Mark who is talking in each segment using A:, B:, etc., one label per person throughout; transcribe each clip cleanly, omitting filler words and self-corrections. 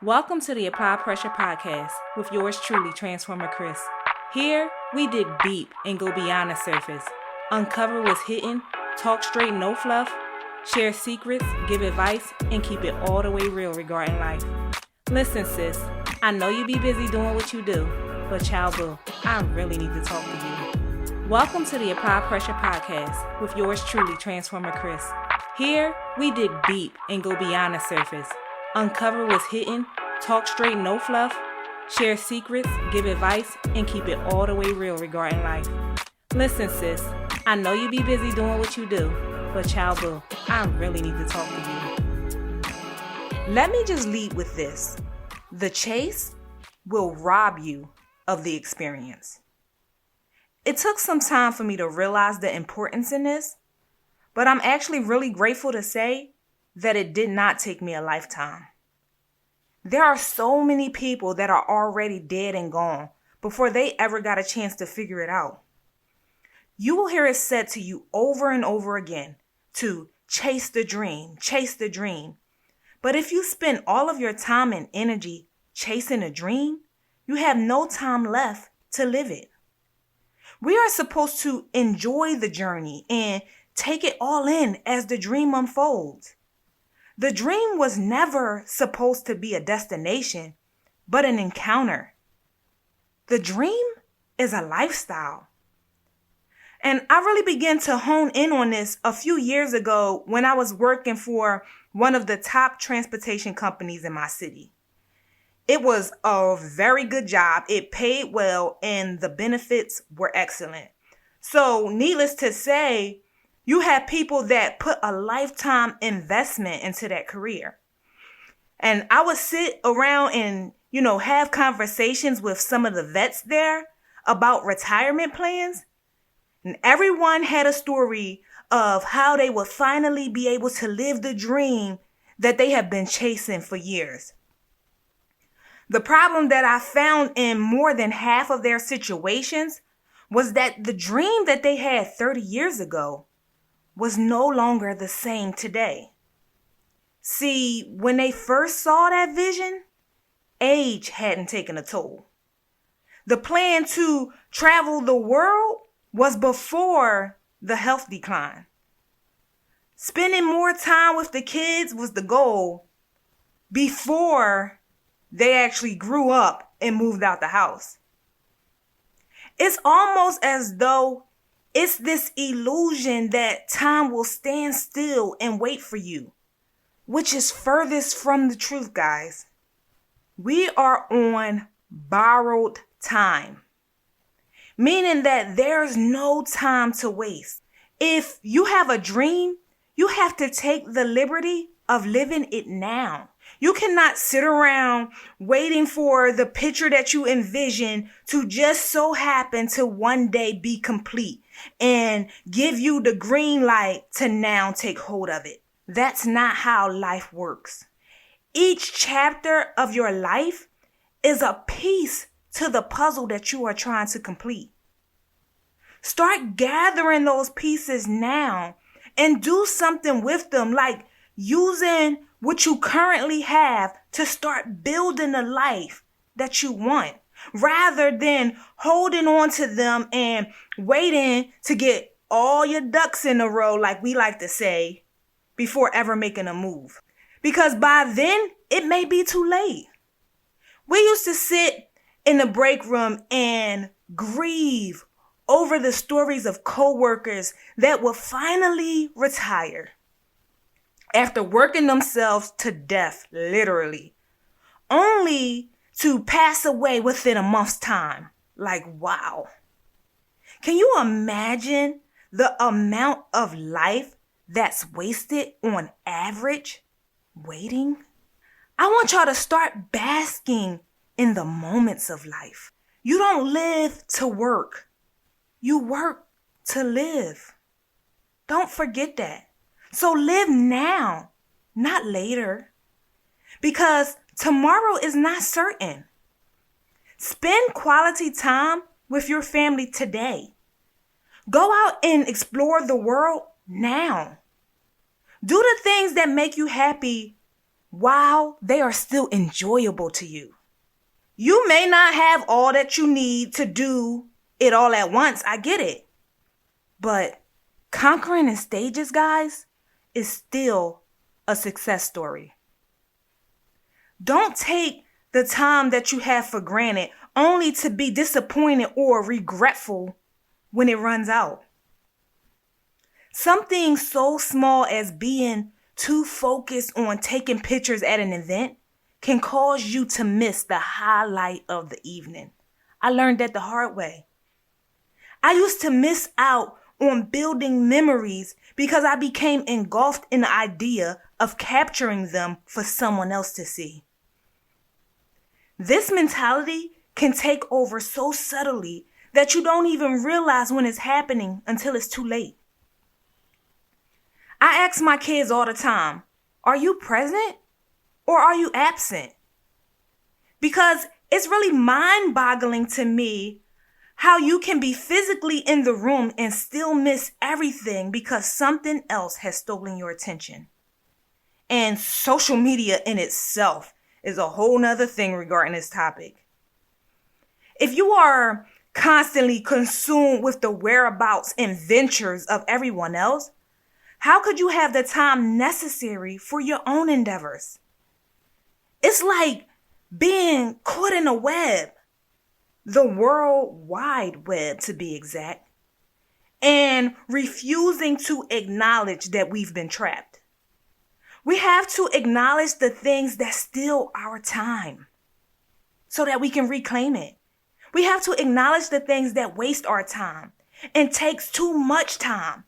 A: Welcome to the Apply Pressure Podcast with yours truly, Transformer Chris. Here, we dig deep and go beyond the surface, uncover what's hidden, talk straight, no fluff, share secrets, give advice, and keep it all the way real regarding life. Listen, sis, I know you be busy doing what you do, but child boo, I really need to talk to you. Welcome to the Apply Pressure Podcast with yours truly, Transformer Chris. Here, we dig deep and go beyond the surface, uncover what's hidden, talk straight, no fluff, share secrets, give advice, and keep it all the way real regarding life. Listen, sis, I know you be busy doing what you do, but child boo, I really need to talk to you. Let me just lead with this. The chase will rob you of the experience. It took some time for me to realize the importance in this, but I'm actually really grateful to say that it did not take me a lifetime. There are so many people that are already dead and gone before they ever got a chance to figure it out. You will hear it said to you over and over again to chase the dream, chase the dream. But if you spend all of your time and energy chasing a dream, you have no time left to live it. We are supposed to enjoy the journey and take it all in as the dream unfolds. The dream was never supposed to be a destination, but an encounter. The dream is a lifestyle. And I really began to hone in on this a few years ago when I was working for one of the top transportation companies in my city. It was a very good job. It paid well and the benefits were excellent. So needless to say, you have people that put a lifetime investment into that career. And I would sit around and, have conversations with some of the vets there about retirement plans. And everyone had a story of how they would finally be able to live the dream that they have been chasing for years. The problem that I found in more than half of their situations was that the dream that they had 30 years ago was no longer the same today. See, when they first saw that vision, age hadn't taken a toll. The plan to travel the world was before the health decline. Spending more time with the kids was the goal before they actually grew up and moved out the house. It's almost as though it's this illusion that time will stand still and wait for you, which is furthest from the truth, guys. We are on borrowed time, meaning that there's no time to waste. If you have a dream, you have to take the liberty of living it now. You cannot sit around waiting for the picture that you envision to just so happen to one day be complete and give you the green light to now take hold of it. That's not how life works. Each chapter of your life is a piece to the puzzle that you are trying to complete. Start gathering those pieces now and do something with them, like using what you currently have to start building the life that you want, rather than holding on to them and waiting to get all your ducks in a row, like we like to say, before ever making a move. Because by then, it may be too late. We used to sit in the break room and grieve over the stories of coworkers that will finally retire after working themselves to death, literally, only to pass away within a month's time. Like, wow. Can you imagine the amount of life that's wasted on average waiting? I want y'all to start basking in the moments of life. You don't live to work. You work to live. Don't forget that. So live now, not later, because tomorrow is not certain. Spend quality time with your family today. Go out and explore the world now. Do the things that make you happy while they are still enjoyable to you. You may not have all that you need to do it all at once. I get it. But conquering in stages, guys, is still a success story. Don't take the time that you have for granted only to be disappointed or regretful when it runs out. Something so small as being too focused on taking pictures at an event can cause you to miss the highlight of the evening. I learned that the hard way. I used to miss out on building memories because I became engulfed in the idea of capturing them for someone else to see. This mentality can take over so subtly that you don't even realize when it's happening until it's too late. I ask my kids all the time, are you present or are you absent? Because it's really mind-boggling to me how you can be physically in the room and still miss everything because something else has stolen your attention. And social media in itself is a whole nother thing regarding this topic. If you are constantly consumed with the whereabouts and ventures of everyone else, how could you have the time necessary for your own endeavors? It's like being caught in a web, the World Wide Web to be exact, and refusing to acknowledge that we've been trapped. We have to acknowledge the things that steal our time so that we can reclaim it. We have to acknowledge the things that waste our time and takes too much time.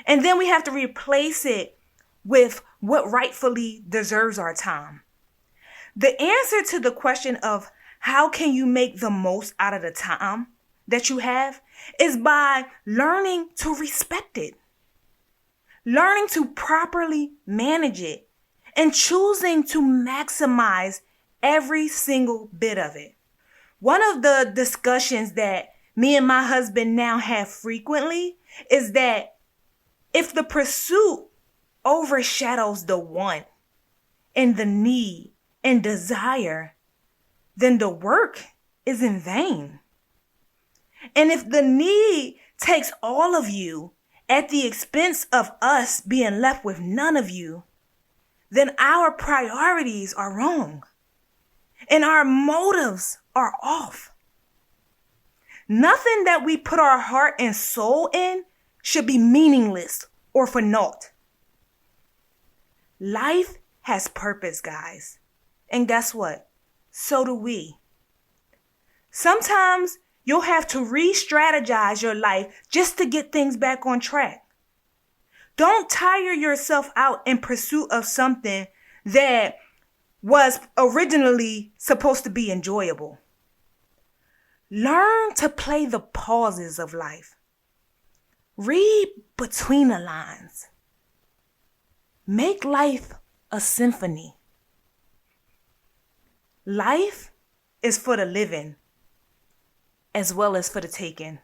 A: And then we have to replace it with what rightfully deserves our time. The answer to the question of how can you make the most out of the time that you have is by learning to respect it, learning to properly manage it, and choosing to maximize every single bit of it. One of the discussions that me and my husband now have frequently is that if the pursuit overshadows the want and the need and desire, then the work is in vain. And if the need takes all of you at the expense of us being left with none of you, then our priorities are wrong and our motives are off. Nothing that we put our heart and soul in should be meaningless or for naught. Life has purpose, guys. And guess what? So do we. Sometimes you'll have to re-strategize your life just to get things back on track. Don't tire yourself out in pursuit of something that was originally supposed to be enjoyable. Learn to play the pauses of life. Read between the lines. Make life a symphony. Life is for the living as well as for the taking.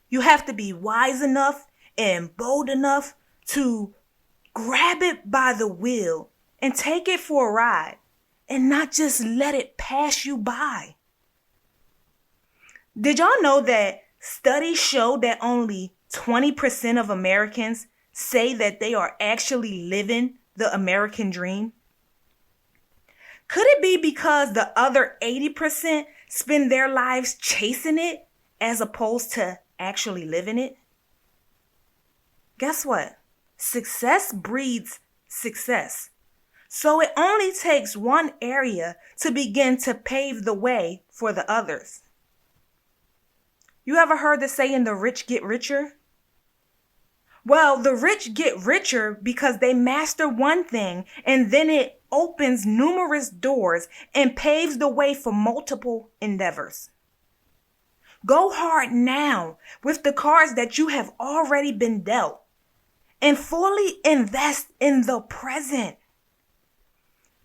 A: You have to be wise enough and bold enough to grab it by the wheel and take it for a ride and not just let it pass you by. Did y'all know that studies show that only 20% of Americans say that they are actually living the American dream? Could it be because the other 80% spend their lives chasing it as opposed to actually living it? Guess what? Success breeds success. So it only takes one area to begin to pave the way for the others. You ever heard the saying, the rich get richer? Well, the rich get richer because they master one thing and then it opens numerous doors and paves the way for multiple endeavors. Go hard now with the cards that you have already been dealt and fully invest in the present.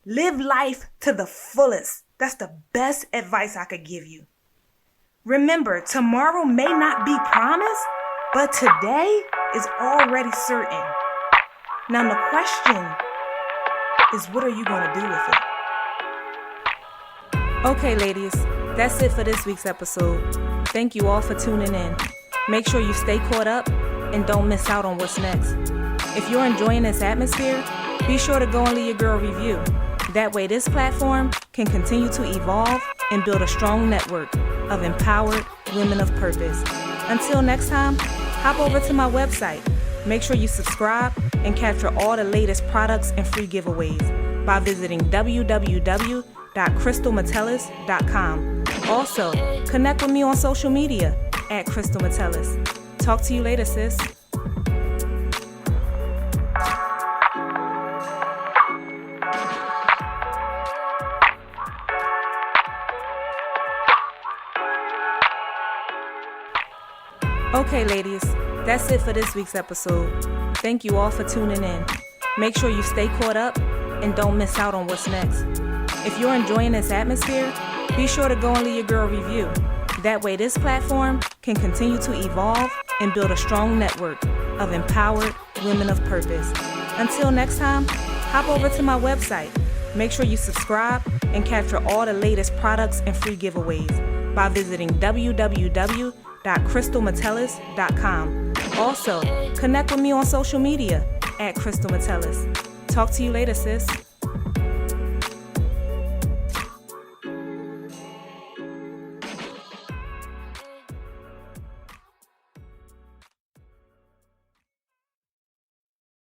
A: Live life to the fullest. That's the best advice I could give you. Remember, tomorrow may not be promised, but today is already certain. Now the question
B: is what are you going to do with it?
A: Okay, ladies, that's it for this week's episode. Thank you all for tuning in. Make sure you stay caught up and don't miss out on what's next. If you're enjoying this atmosphere, be sure to go and leave your girl a review. That way this platform can continue to evolve and build a strong network of empowered women of purpose. Until next time, hop over to my website. Make sure you subscribe and capture all the latest products and free giveaways by visiting www.crystalmetellus.com. Also, connect with me on social media at Crystal Metellus. Talk to you later, sis. Okay, ladies, that's it for this week's episode. Thank you all for tuning in. Make sure you stay caught up and don't miss out on what's next. If you're enjoying this atmosphere, be sure to go and leave your girl a review. That way this platform can continue to evolve and build a strong network of empowered women of purpose. Until next time, hop over to my website. Make sure you subscribe and capture all the latest products and free giveaways by visiting www.crystalmetellus.com. Also, connect with me on social media at Crystal Metellus. Talk to you later, sis.